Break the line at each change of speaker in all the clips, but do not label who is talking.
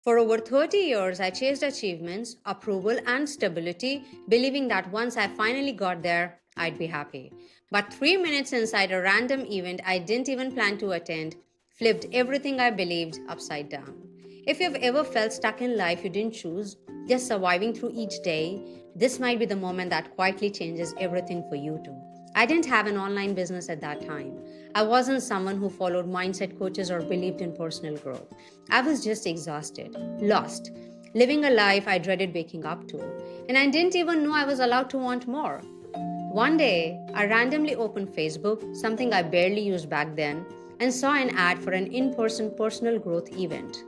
For over 30 years, I chased achievements, approval, and stability, believing that once I finally got there, I'd be happy. But 3 minutes inside a random event I didn't even plan to attend flipped everything I believed upside down. If you've ever felt stuck in life you didn't choose, just surviving through each day, this might be the moment that quietly changes everything for you too. I didn't have an online business at that time. I wasn't someone who followed mindset coaches or believed in personal growth. I was just exhausted, lost, living a life I dreaded waking up to. And I didn't even know I was allowed to want more. One day, I randomly opened Facebook, something I barely used back then, and saw an ad for an in person personal growth event.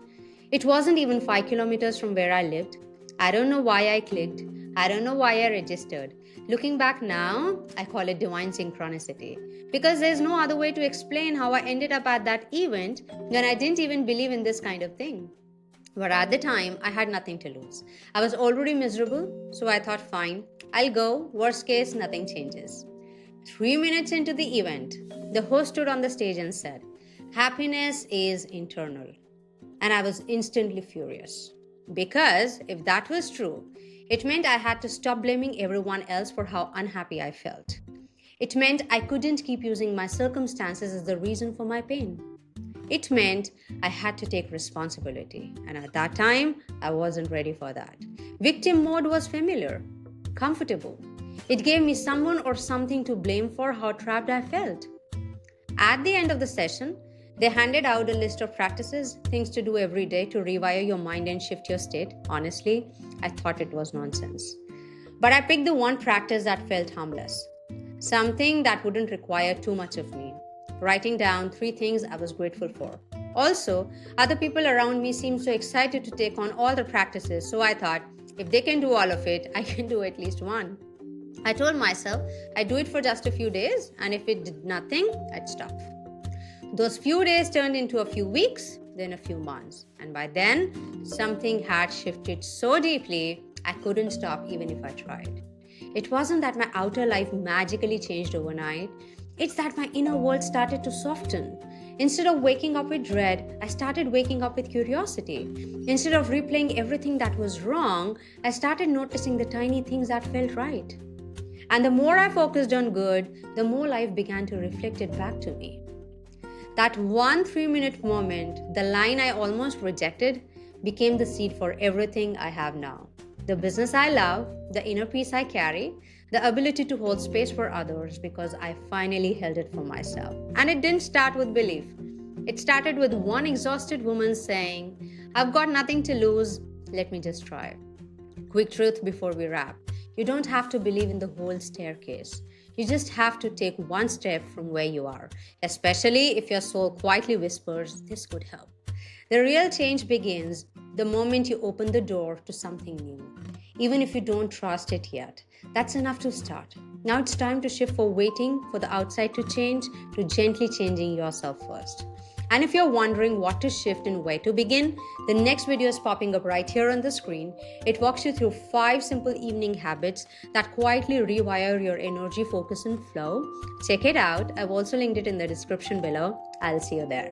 It wasn't even 5 kilometers from where I lived. I don't know why I clicked. I don't know why I registered. Looking back now, I call it divine synchronicity. Because there's no other way to explain how I ended up at that event when I didn't even believe in this kind of thing. But at the time, I had nothing to lose. I was already miserable, so I thought, fine, I'll go. Worst case, nothing changes. 3 minutes into the event, the host stood on the stage and said, "Happiness is internal." And I was instantly furious. Because if that was true, it meant I had to stop blaming everyone else for how unhappy I felt. It meant I couldn't keep using my circumstances as the reason for my pain. It meant I had to take responsibility. And at that time, I wasn't ready for that. Victim mode was familiar, comfortable. It gave me someone or something to blame for how trapped I felt. At the end of the session, they handed out a list of practices, things to do every day to rewire your mind and shift your state. Honestly, I thought it was nonsense. But I picked the one practice that felt harmless, something that wouldn't require too much of me. Writing down 3 things I was grateful for. Also, other people around me seemed so excited to take on all the practices, so I thought, if they can do all of it, I can do at least one. I told myself I'd do it for just a few days, and if it did nothing, I'd stop. Those few days turned into a few weeks, then a few months, and by then, something had shifted so deeply I couldn't stop even if I tried. It wasn't that my outer life magically changed overnight, it's that my inner world started to soften. Instead of waking up with dread, I started waking up with curiosity. Instead of replaying everything that was wrong, I started noticing the tiny things that felt right. And the more I focused on good, the more life began to reflect it back to me. That one 3 minute moment, the line I almost rejected, became the seed for everything I have now. The business I love, the inner peace I carry, the ability to hold space for others because I finally held it for myself. And it didn't start with belief. It started with one exhausted woman saying, "I've got nothing to lose, let me just try." Quick truth before we wrap. You don't have to believe in the whole staircase. You just have to take one step from where you are, especially if your soul quietly whispers, "This could help." The real change begins the moment you open the door to something new. Even if you don't trust it yet, that's enough to start. Now it's time to shift from waiting for the outside to change to gently changing yourself first. And if you're wondering what to shift and where to begin, the next video is popping up right here on the screen. It walks you through 5 simple evening habits that quietly rewire your energy, focus, and flow. Check it out. I've also linked it in the description below. I'll see you there.